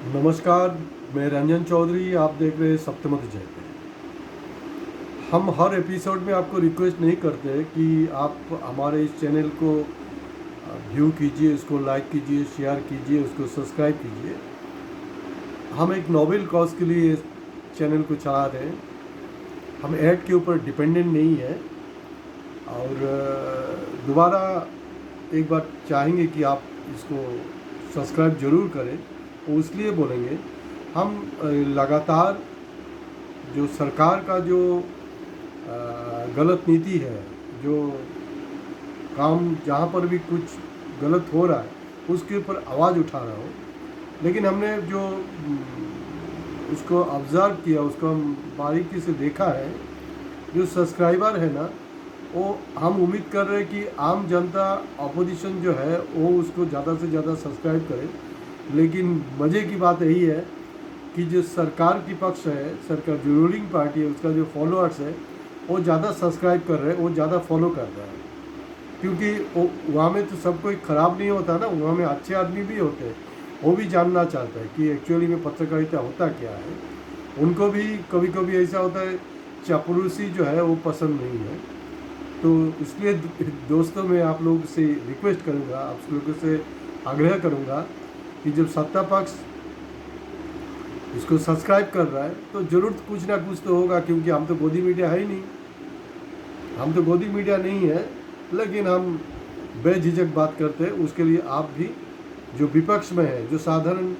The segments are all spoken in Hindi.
नमस्कार, मैं रंजन चौधरी। आप देख रहे हैं सप्तमत जयते। हम हर एपिसोड में आपको रिक्वेस्ट नहीं करते कि आप हमारे इस चैनल को व्यू कीजिए, उसको लाइक कीजिए, शेयर कीजिए, उसको सब्सक्राइब कीजिए। हम एक नोबेल कॉज के लिए इस चैनल को चला रहे हैं। हम ऐड के ऊपर डिपेंडेंट नहीं है। और दोबारा एक बार चाहेंगे कि आप इसको सब्सक्राइब ज़रूर करें। वो इसलिए बोलेंगे, हम लगातार जो सरकार का जो गलत नीति है, जो काम जहाँ पर भी कुछ गलत हो रहा है उसके ऊपर आवाज़ उठा रहा हूँ। लेकिन हमने जो उसको ऑब्ज़र्व किया, उसको हम बारीकी से देखा है, जो सब्सक्राइबर है ना, वो हम उम्मीद कर रहे हैं कि आम जनता अपोजिशन जो है वो उसको ज़्यादा से ज़्यादा सब्सक्राइब करे। लेकिन मज़े की बात यही है कि जो सरकार की पक्ष है, सरकार जो रूलिंग पार्टी है, उसका जो फॉलोअर्स है वो ज़्यादा सब्सक्राइब कर रहे हैं, वो ज़्यादा फॉलो कर रहे हैं। क्योंकि वहाँ में तो सब कोई ख़राब नहीं होता ना, वहाँ में अच्छे आदमी भी होते हैं। वो भी जानना चाहता है कि एक्चुअली में पत्रकारिता होता क्या है। उनको भी कभी कभी ऐसा होता है, चापलूसी जो है वो पसंद नहीं है। तो इसलिए दोस्तों, मैं आप लोगों से रिक्वेस्ट करूँगा, आप लोगों से आग्रह करूँगा कि जब सत्ता पक्ष इसको सब्सक्राइब कर रहा है तो ज़रूर कुछ ना कुछ तो होगा। क्योंकि हम तो गोदी मीडिया है ही नहीं, हम तो गोदी मीडिया नहीं है। लेकिन हम बेझिझक बात करते हैं। उसके लिए आप भी जो विपक्ष में है, जो साधारण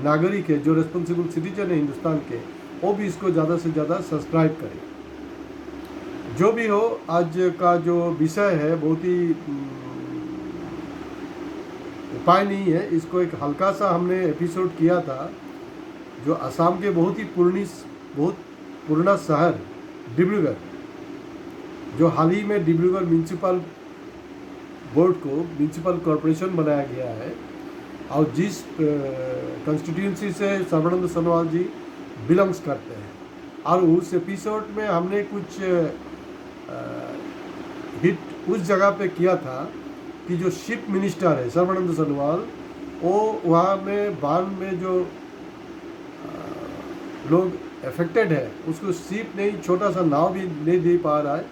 नागरिक है, जो रिस्पॉन्सिबल सिटीजन है हिंदुस्तान के, वो भी इसको ज़्यादा से ज़्यादा सब्सक्राइब करें। जो भी हो, आज का जो विषय है बहुत ही उपाय नहीं है। इसको एक हल्का सा हमने एपिसोड किया था, जो असम के बहुत पुराना शहर डिब्रूगढ़, जो हाल ही में डिब्रूगढ़ म्यूनसिपल बोर्ड को म्यूनसिपल कॉरपोरेशन बनाया गया है, और जिस कंस्टिट्यूंसी से सर्बानंद सोनोवाल जी बिलोंग्स करते हैं। और उस एपिसोड में हमने कुछ हिट उस जगह पे किया था कि जो चीफ मिनिस्टर है सर्बानंद सोनोवाल, वो वहाँ में बाढ़ में जो लोग अफेक्टेड है उसको शिप नहीं, छोटा सा नाव भी नहीं दे पा रहा है।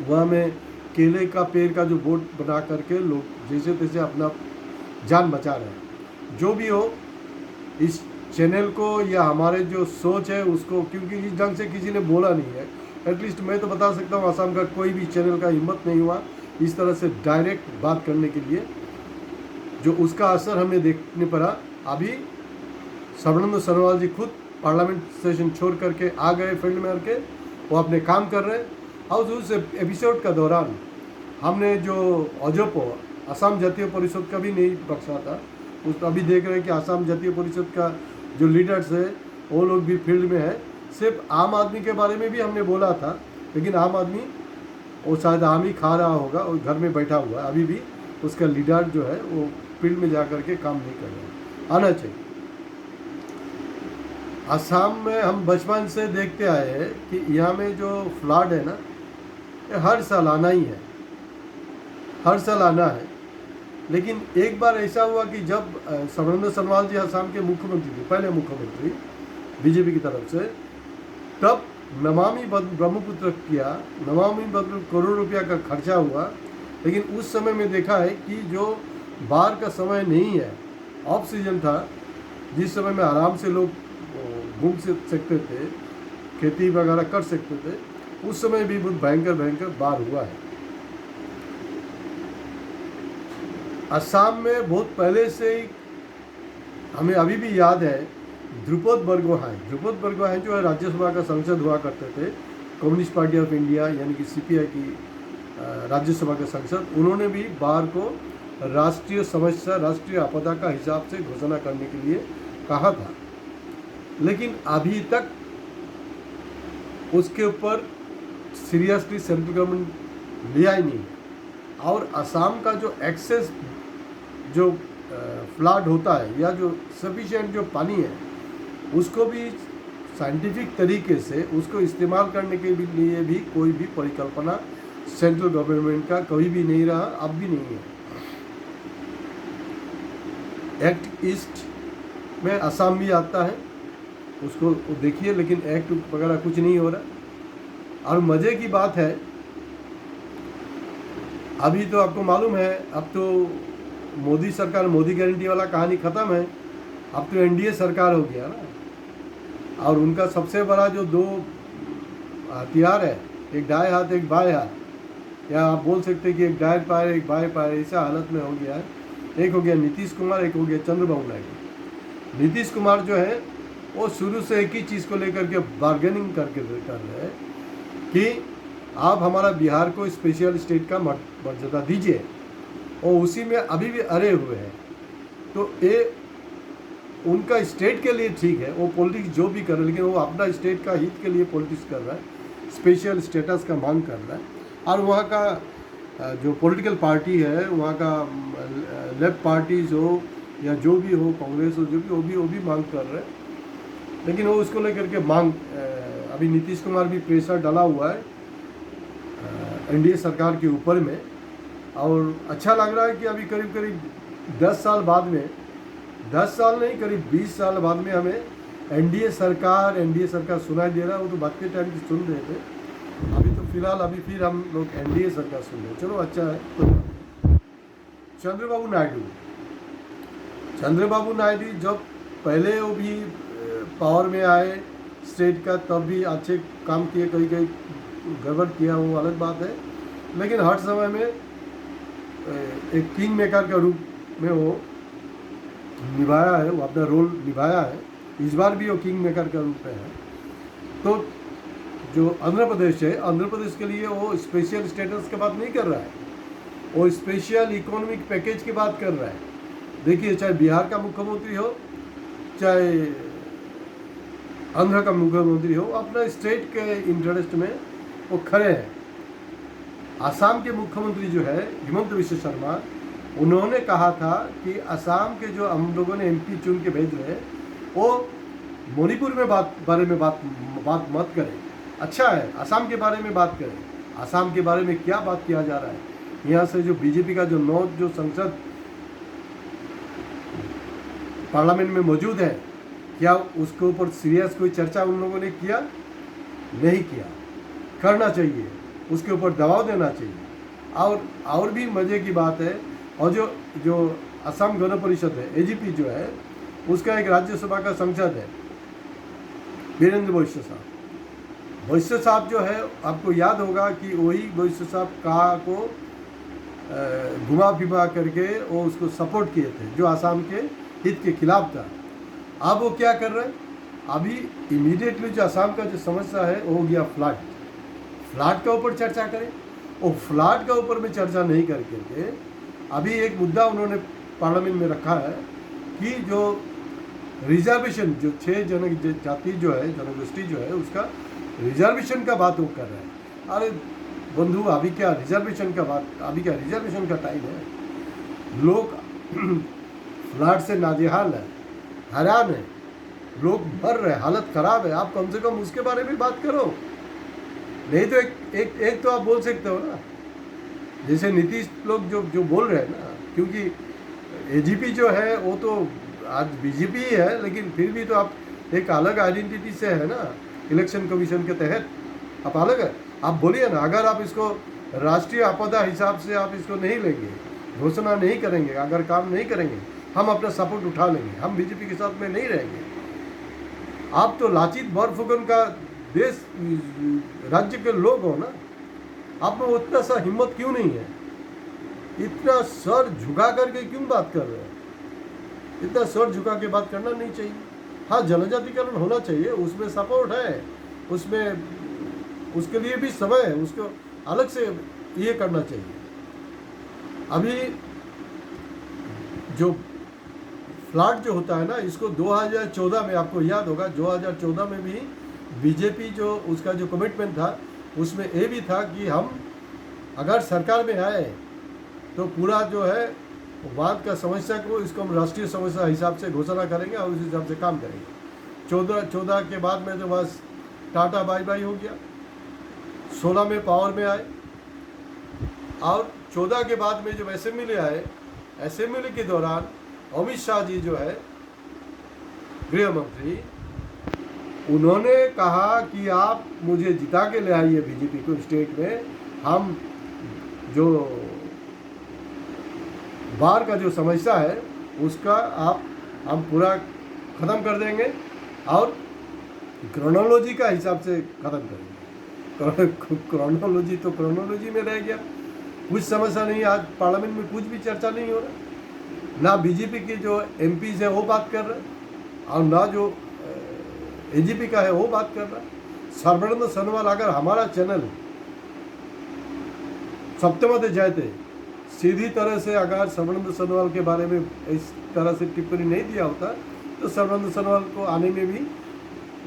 वहाँ में केले का पेड़ का जो बोट बना करके लोग जैसे तैसे अपना जान बचा रहे हैं। जो भी हो, इस चैनल को या हमारे जो सोच है उसको, क्योंकि इस ढंग से किसी ने बोला नहीं है, एटलीस्ट मैं तो बता सकता हूँ असम का कोई भी चैनल का हिम्मत नहीं हुआ इस तरह से डायरेक्ट बात करने के लिए। जो उसका असर हमें देखने पड़ा। अभी सर्बानंद सोनोवाल जी खुद पार्लियामेंट सेशन छोड़ करके आ गए फील्ड में करके, वो अपने काम कर रहे हैं। और उस एपिसोड का दौरान हमने जो अजोपो असम जातीय परिषद का भी नहीं बख्शा था। उस अभी देख रहे हैं कि असम जातीय परिषद का जो लीडर्स है वो लोग भी फील्ड में है। सिर्फ आम आदमी के बारे में भी हमने बोला था, लेकिन आम आदमी वो शायद आम ही खा रहा होगा और घर में बैठा हुआ है। अभी भी उसका लीडर जो है वो फील्ड में जा कर के काम नहीं कर रहा है। आना चाहिए। असम में हम बचपन से देखते आए हैं कि यहाँ में जो फ्लड है ना, ये हर साल आना ही है, हर साल आना है। लेकिन एक बार ऐसा हुआ कि जब सर्बानंद सोनोवाल जी असम के मुख्यमंत्री थे, पहले मुख्यमंत्री बीजेपी की तरफ से, तब नमामि ब्रह्मपुत्र किया। नमामि ब्रह्मपुत्र करोड़ रुपया का खर्चा हुआ। लेकिन उस समय में देखा है कि जो बाढ़ का समय नहीं है, ऑफ सीजन था, जिस समय में आराम से लोग घूम सकते थे, खेती वगैरह कर सकते थे, उस समय भी बहुत भयंकर बाढ़ हुआ है। असम में बहुत पहले से ही हमें अभी भी याद है, ध्रुपद बरगोहाई जो है राज्यसभा का सांसद हुआ करते थे, कम्युनिस्ट पार्टी ऑफ इंडिया यानी कि सीपीआई की राज्यसभा के सांसद। उन्होंने भी बाढ़ को राष्ट्रीय समस्या, राष्ट्रीय आपदा का हिसाब से घोषणा करने के लिए कहा था। लेकिन अभी तक उसके ऊपर सीरियसली सेंट्रल गवर्नमेंट लिया ही नहीं। और असम का जो एक्सेस जो फ्लड होता है या जो सफिशिएंट जो पानी है, उसको भी साइंटिफिक तरीके से उसको इस्तेमाल करने के लिए भी कोई भी परिकल्पना सेंट्रल गवर्नमेंट का कभी भी नहीं रहा, अब भी नहीं है। एक्ट ईस्ट में असम भी आता है, उसको देखिए, लेकिन एक्ट वगैरह कुछ नहीं हो रहा। और मज़े की बात है, अभी तो आपको मालूम है, अब तो मोदी सरकार, मोदी गारंटी वाला कहानी ख़त्म है, अब तो एनडीए सरकार हो गया ना। और उनका सबसे बड़ा जो दो हथियार है, एक दाएं हाथ एक बाएं हाथ, या आप बोल सकते हैं कि एक दाएं पैर एक बाएं पैर, ऐसा हालत में हो गया है। एक हो गया नीतीश कुमार, एक हो गया चंद्रबाबू नायडू। नीतीश कुमार जो है वो शुरू से एक ही चीज़ को लेकर के बार्गेनिंग कर रहे हैं कि आप हमारा बिहार को स्पेशल स्टेट का मर्यादा दीजिए, और उसी में अभी भी अड़े हुए हैं। तो ये उनका स्टेट के लिए ठीक है, वो पॉलिटिक्स जो भी कर रहे हैं, लेकिन वो अपना स्टेट का हित के लिए पॉलिटिक्स कर रहा है, स्पेशल स्टेटस का मांग कर रहा है। और वहाँ का जो पॉलिटिकल पार्टी है, वहाँ का लेफ्ट पार्टीज हो या जो भी हो, कांग्रेस हो, जो भी वो भी मांग कर रहे हैं। लेकिन वो उसको लेकर के मांग, अभी नीतीश कुमार भी प्रेशर डाला हुआ है एनडीए सरकार के ऊपर में। और अच्छा लग रहा है कि अभी करीब करीब 10 साल बाद में, 10 साल नहीं, करीब 20 साल बाद में हमें एनडीए सरकार सुनाई दे रहा है। वो तो बात के टाइम की सुन रहे थे, अभी तो फिलहाल अभी फिर हम लोग एनडीए सरकार सुन रहे हैं। चलो अच्छा है। तो चंद्रबाबू नायडू जब पहले वो भी पावर में आए स्टेट का, तब भी अच्छे काम किए, कहीं कहीं गड़बड़ किया, वो अलग बात है। लेकिन हर समय में एक किंग मेकर के रूप में वो निभाया है, वो अपना रोल निभाया है। इस बार भी वो किंग मेकर के रूप में है। तो जो आंध्र प्रदेश है, आंध्र प्रदेश के लिए वो स्पेशल स्टेटस की बात नहीं कर रहा है, वो स्पेशल इकोनॉमिक पैकेज की बात कर रहा है। देखिए, चाहे बिहार का मुख्यमंत्री हो, चाहे आंध्र का मुख्यमंत्री हो, अपना स्टेट के इंटरेस्ट में वो खड़े हैं। असम के मुख्यमंत्री जो है हिमंत विश्व शर्मा, उन्होंने कहा था कि असम के जो हम लोगों ने एमपी चुन के भेज रहे हैं, वो मणिपुर में बारे में बात मत करें। अच्छा है, असम के बारे में बात करें। असम के बारे में क्या बात किया जा रहा है? यहाँ से जो बीजेपी का जो 9 जो संसद पार्लियामेंट में मौजूद है, क्या उसके ऊपर सीरियस कोई चर्चा उन लोगों ने किया? नहीं किया। करना चाहिए, उसके ऊपर दबाव देना चाहिए। और भी मज़े की बात है, और जो असम गण परिषद है, एजीपी जो है, उसका एक राज्यसभा का सांसद है वीरेंद्र वैश्य साहब जो है, आपको याद होगा कि वही वैश्य साहब कहा को घुमा फिमा करके वो उसको सपोर्ट किए थे, जो असम के हित के खिलाफ था। अब वो क्या कर रहे हैं? अभी इमीडिएटली जो असम का जो समस्या है वो हो गया फ्लड के ऊपर चर्चा करें। वो फ्लड के ऊपर में चर्चा नहीं करके अभी एक मुद्दा उन्होंने पार्लियामेंट में रखा है कि जो रिजर्वेशन, जो 6 जनजाति जो है, जनगोष्ठी जो है, उसका रिजर्वेशन का बात वो कर रहे हैं। अरे बंधु, अभी क्या रिजर्वेशन का बात, अभी क्या रिजर्वेशन का टाइम है? लोग फ्लड से नाजेहाल है, हैरान है, लोग मर रहे, हालत खराब है। आप कम से कम उसके बारे में बात करो। नहीं तो एक तो आप बोल सकते हो ना, जैसे नीतीश लोग जो बोल रहे हैं ना, क्योंकि एजीपी जो है वो तो आज बीजेपी ही है, लेकिन फिर भी तो आप एक अलग आइडेंटिटी से है ना, इलेक्शन कमीशन के तहत आप अलग है। आप बोलिए ना, अगर आप इसको राष्ट्रीय आपदा हिसाब से आप इसको नहीं लेंगे, घोषणा नहीं करेंगे, अगर काम नहीं करेंगे, हम अपना सपोर्ट उठा लेंगे, हम बीजेपी के साथ में नहीं रहेंगे। आप तो लाचित बरफुकन का देश राज्य के लोग हो ना, आप में उतना सा हिम्मत क्यों नहीं है? इतना सर झुका करके क्यों बात कर रहे हैं? इतना सर झुका के बात करना नहीं चाहिए। हाँ, जनजातिकरण होना चाहिए, उसमें सपोर्ट है, उसमें उसके लिए भी समय है, उसको अलग से ये करना चाहिए। अभी जो फ्लड जो होता है ना, इसको 2014 में, आपको याद होगा 2014 में भी बीजेपी जो उसका जो कमिटमेंट था, उसमें ये भी था कि हम अगर सरकार में आए तो पूरा जो है बात का समस्या को, इसको हम राष्ट्रीय समस्या हिसाब से घोषणा करेंगे और उस हिसाब से काम करेंगे। 14 के बाद में तो बस टाटा बाय बाय हो गया। 16 में पावर में आए, और 14 के बाद में जब असेंबली आए, असेंबली के दौरान अमित शाह जी जो है गृह मंत्री, उन्होंने कहा कि आप मुझे जिता के ले आइए बीजेपी को स्टेट में, हम जो बार का जो समस्या है उसका हम पूरा ख़त्म कर देंगे और क्रोनोलॉजी का हिसाब से ख़त्म करेंगे। क्रोनोलॉजी तो क्रोनोलॉजी में रह गया, कुछ समस्या नहीं। आज पार्लियामेंट में कुछ भी चर्चा नहीं हो रहा, ना बीजेपी के जो एमपीज है वो बात कर रहे और ना जो एजीपी का है वो बात कर रहा। सर्बानंद सोनोवाल, अगर हमारा चैनल सप्तमते जाते सीधी तरह से अगर सर्बानंद सोनोवाल के बारे में इस तरह से टिप्पणी नहीं दिया होता तो सर्बानंद सोनोवाल को आने में भी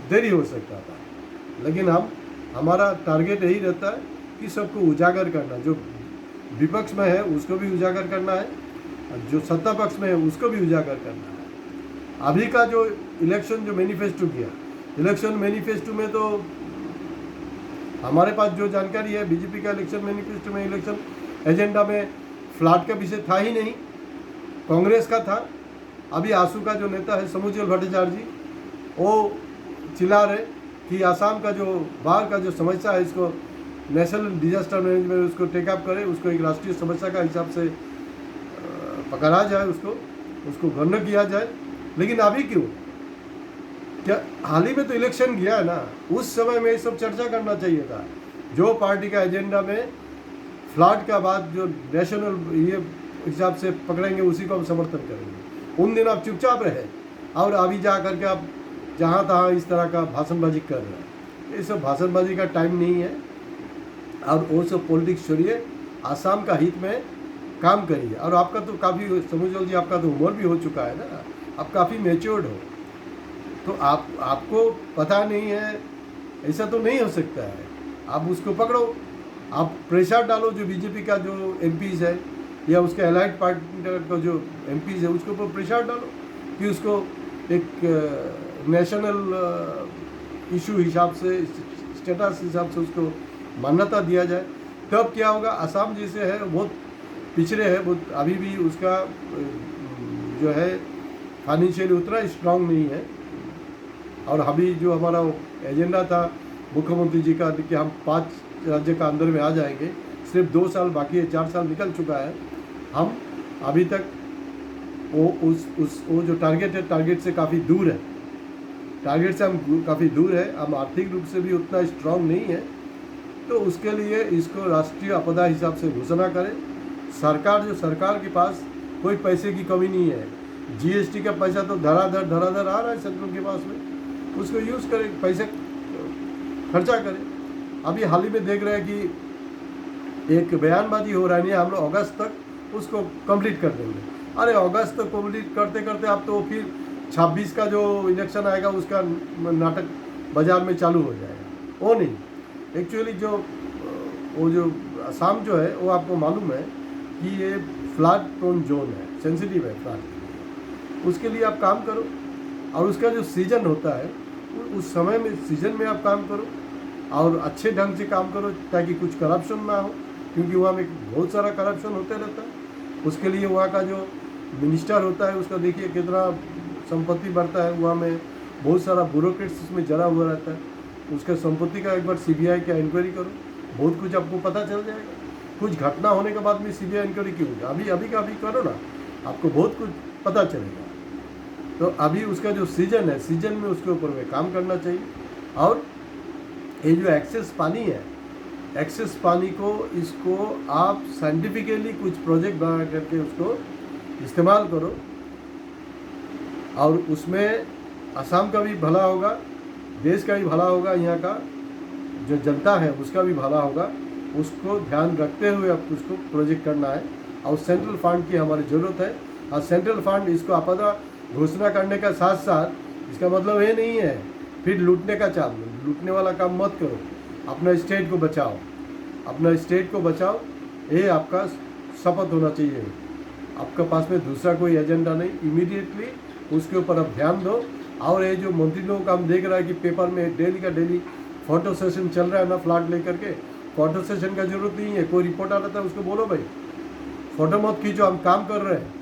देरी हो सकता था। लेकिन हमारा टारगेट यही रहता है कि सबको उजागर करना, जो विपक्ष में है उसको भी उजागर करना है, जो सत्ता पक्ष में है उसको भी उजागर करना है। अभी का जो इलेक्शन जो मैनिफेस्टो किया, इलेक्शन मैनिफेस्टो में तो हमारे पास जो जानकारी है, बीजेपी का इलेक्शन मैनिफेस्टो में, इलेक्शन एजेंडा में फ्लैट का विषय था ही नहीं, कांग्रेस का था। अभी आसू का जो नेता है समुज्ज्वल भट्टाचार्य जी, वो चिल्ला रहे कि आसाम का जो बाढ़ का जो समस्या है इसको नेशनल डिजास्टर मैनेजमेंट उसको टेकअप करे, उसको एक राष्ट्रीय समस्या का हिसाब से पकड़ा जाए, उसको गणना किया जाए। लेकिन अभी क्यों? क्या हाल ही में तो इलेक्शन गया है ना, उस समय में ये सब चर्चा करना चाहिए था। जो पार्टी का एजेंडा में फ्लड का बाद जो नेशनल ये हिसाब से पकड़ेंगे उसी को हम समर्थन करेंगे। उन दिन आप चुपचाप रहे और अभी जा करके आप जहाँ तहाँ इस तरह का भाषणबाजी कर रहे हैं। ये सब भाषणबाजी का टाइम नहीं है और वो सब पॉलिटिक्स छोड़िए, आसाम का हित में काम करिए। और आपका तो काफ़ी, समुझो जी, आपका तो उम्र भी हो चुका है ना, आप काफ़ी मैच्योर्ड हो, तो आपको पता नहीं है, ऐसा तो नहीं हो सकता है। आप उसको पकड़ो, आप प्रेशर डालो जो बीजेपी का जो एमपीज़ है या उसके अलाइड पार्टी का जो एमपीज़ है उसके ऊपर प्रेशर डालो कि उसको एक नेशनल इशू हिसाब से, स्टेटस हिसाब से उसको मान्यता दिया जाए। तब क्या होगा, असम जैसे है बहुत पिछड़े है, बहुत अभी भी उसका जो है फाइनेंशियली उतना स्ट्रांग नहीं है। और अभी जो हमारा एजेंडा था मुख्यमंत्री जी का कि हम 5 राज्य का अंदर में आ जाएंगे, सिर्फ 2 साल बाकी है, 4 साल निकल चुका है। हम अभी तक वो जो टारगेट है, टारगेट से काफ़ी दूर है, टारगेट से हम काफ़ी दूर है। हम आर्थिक रूप से भी उतना स्ट्रांग नहीं है, तो उसके लिए इसको राष्ट्रीय आपदा हिसाब से घोषणा करें। सरकार के पास कोई पैसे की कमी नहीं है, जीएसटी का पैसा तो धड़ाधड़ आ रहा है सेंट्रल के पास में, उसको यूज़ करें, पैसे खर्चा करें। अभी हाल ही में देख रहे हैं कि एक बयानबाजी हो रहा है, नहीं हम लोग अगस्त तक उसको कंप्लीट कर देंगे। अरे अगस्त तक कंप्लीट करते करते अब तो फिर 26 का जो इलेक्शन आएगा उसका नाटक बाजार में चालू हो जाएगा। वो नहीं, एक्चुअली वो जो असम जो है वो आपको मालूम है कि ये फ्लड प्रोन जोन है, सेंसिटिव है फ्लड के लिए। उसके लिए आप काम करो और उसका जो सीजन होता है उस समय में, सीजन में आप काम करो और अच्छे ढंग से काम करो ताकि कुछ करप्शन ना हो, क्योंकि वहाँ में बहुत सारा करप्शन होते रहता है। उसके लिए वहाँ का जो मिनिस्टर होता है उसका देखिए कितना संपत्ति बढ़ता है, वहाँ में बहुत सारा ब्यूरोक्रेट्स उसमें जरा हुआ रहता है। उसके संपत्ति का एक बार सीबीआई का इंक्वायरी करो, बहुत कुछ आपको पता चल जाएगा। कुछ घटना होने के बाद में सीबीआई इंक्वायरी क्यों होगा, अभी का अभी करो ना, आपको बहुत कुछ पता चलेगा। तो अभी उसका जो सीजन है, सीजन में उसके ऊपर में काम करना चाहिए। और ये जो एक्सेस पानी है, एक्सेस पानी को इसको आप साइंटिफिकली कुछ प्रोजेक्ट बना करके उसको इस्तेमाल करो और उसमें असम का भी भला होगा, देश का भी भला होगा, यहाँ का जो जनता है उसका भी भला होगा। उसको ध्यान रखते हुए अब उसको प्रोजेक्ट करना है और सेंट्रल फंड की हमारी ज़रूरत है। और सेंट्रल फंड इसको आपदा घोषणा करने का साथ साथ इसका मतलब ये नहीं है फिर लूटने का चाल, लूटने वाला काम मत करो। अपना स्टेट को बचाओ, अपना स्टेट को बचाओ, ये आपका शपथ होना चाहिए। आपके पास में दूसरा कोई एजेंडा नहीं, इमीडिएटली उसके ऊपर आप ध्यान दो। और ये जो मंत्री लोगों का हम देख रहा है कि पेपर में डेली का डेली फोटो सेशन चल रहा है ना, फ्लैट लेकर के, फोटो सेशन का जरूरत नहीं है। कोई रिपोर्ट आ रहा था उसको बोलो भाई फोटो मत खींचो, हम काम कर रहे हैं,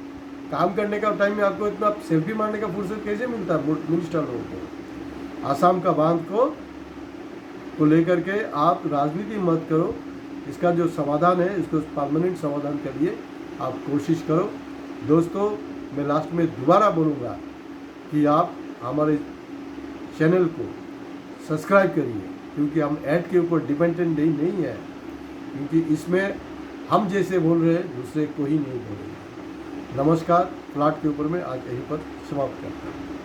काम करने का टाइम में आपको इतना सेल्फी मारने का फुर्सत कैसे मिलता है मिनिस्टर लोगों को? आसाम का बांध को लेकर के आप राजनीति मत करो। इसका जो समाधान है, इसको परमानेंट समाधान के लिए आप कोशिश करो। दोस्तों, मैं लास्ट में दोबारा बोलूँगा कि आप हमारे चैनल को सब्सक्राइब करिए, क्योंकि हम ऐड के ऊपर डिपेंडेंट नहीं है, क्योंकि इसमें हम जैसे बोल रहे हैं दूसरे कोई नहीं बोल रहे। नमस्कार। प्लॉट के ऊपर मैं आज यहीं पर समाप्त करता हूँ।